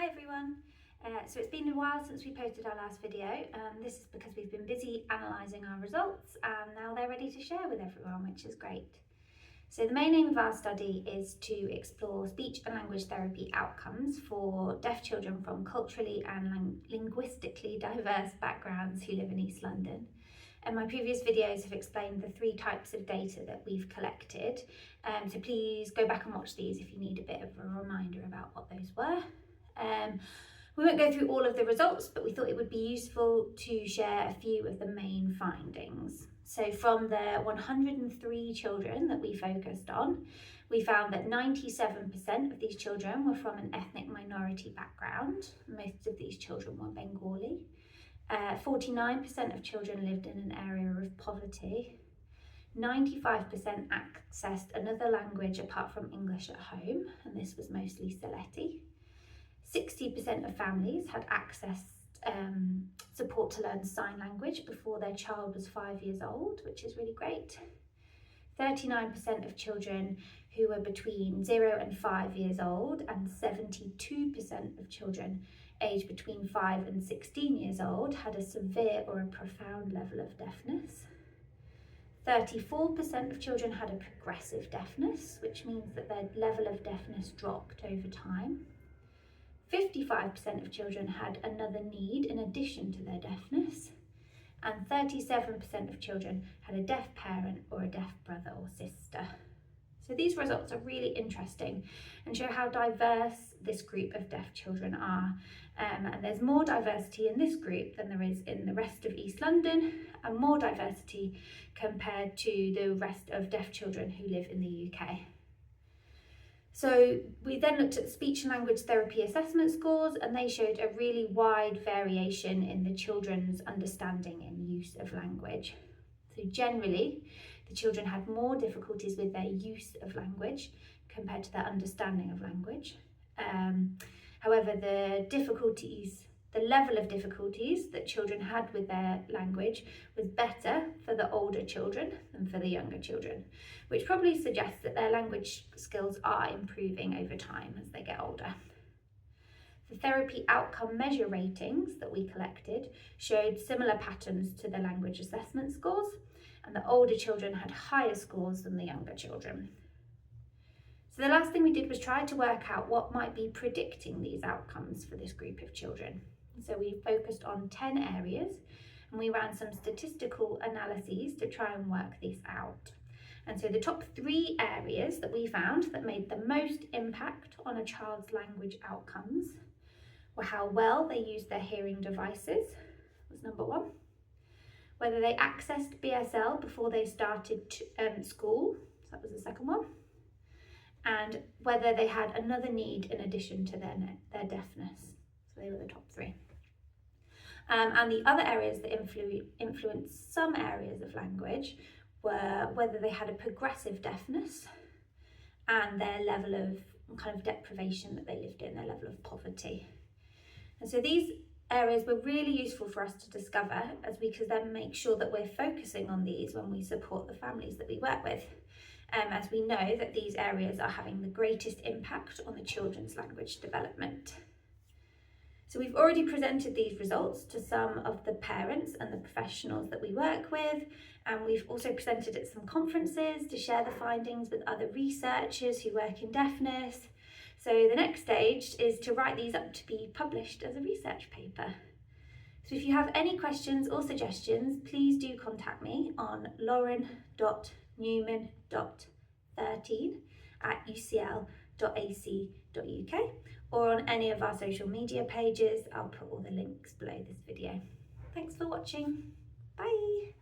Hi everyone. So it's been a while since we posted our last video. This is because we've been busy analysing our results and now they're ready to share with everyone, which is great. So the main aim of our study is to explore speech and language therapy outcomes for deaf children from culturally and linguistically diverse backgrounds who live in East London. And my previous videos have explained the 3 types of data that we've collected. So please go back and watch these if you need a bit of a reminder about what those were. We won't go through all of the results, but we thought it would be useful to share a few of the main findings. So from the 103 children that we focused on, we found that 97% of these children were from an ethnic minority background. Most of these children were Bengali. 49% of children lived in an area of poverty. 95% accessed another language apart from English at home, and this was mostly Sylheti. 60% of families had accessed support to learn sign language before their child was 5 years old, which is really great. 39% of children who were between 0 and 5 years old, and 72% of children aged between 5 and 16 years old had a severe or a profound level of deafness. 34% of children had a progressive deafness, which means that their level of deafness dropped over time. 55% of children had another need in addition to their deafness, and 37% of children had a deaf parent or a deaf brother or sister. So these results are really interesting and show how diverse this group of deaf children are. And there's more diversity in this group than there is in the rest of East London, and more diversity compared to the rest of deaf children who live in the UK. So we then looked at speech and language therapy assessment scores, and they showed a really wide variation in the children's understanding and use of language. So generally, the children had more difficulties with their use of language compared to their understanding of language. However, the level of difficulties that children had with their language was better for the older children than for the younger children, which probably suggests that their language skills are improving over time as they get older. The therapy outcome measure ratings that we collected showed similar patterns to the language assessment scores, and the older children had higher scores than the younger children. So the last thing we did was try to work out what might be predicting these outcomes for this group of children. So we focused on 10 areas, and we ran some statistical analyses to try and work this out. And so the top 3 areas that we found that made the most impact on a child's language outcomes were how well they used their hearing devices, was number 1. Whether they accessed BSL before they started school, so that was the second one. And whether they had another need in addition to their deafness. So they were the top 3. And the other areas that influenced some areas of language were whether they had a progressive deafness and their level of kind of deprivation that they lived in, their level of poverty. And so these areas were really useful for us to discover, as we could then make sure that we're focusing on these when we support the families that we work with. As we know that these areas are having the greatest impact on the children's language development. So we've already presented these results to some of the parents and the professionals that we work with, and we've also presented at some conferences to share the findings with other researchers who work in deafness. So the next stage is to write these up to be published as a research paper. So if you have any questions or suggestions, please do contact me on lauren.newman.13@ucl.ac.uk or on any of our social media pages. I'll put all the links below this video. Thanks for watching. Bye.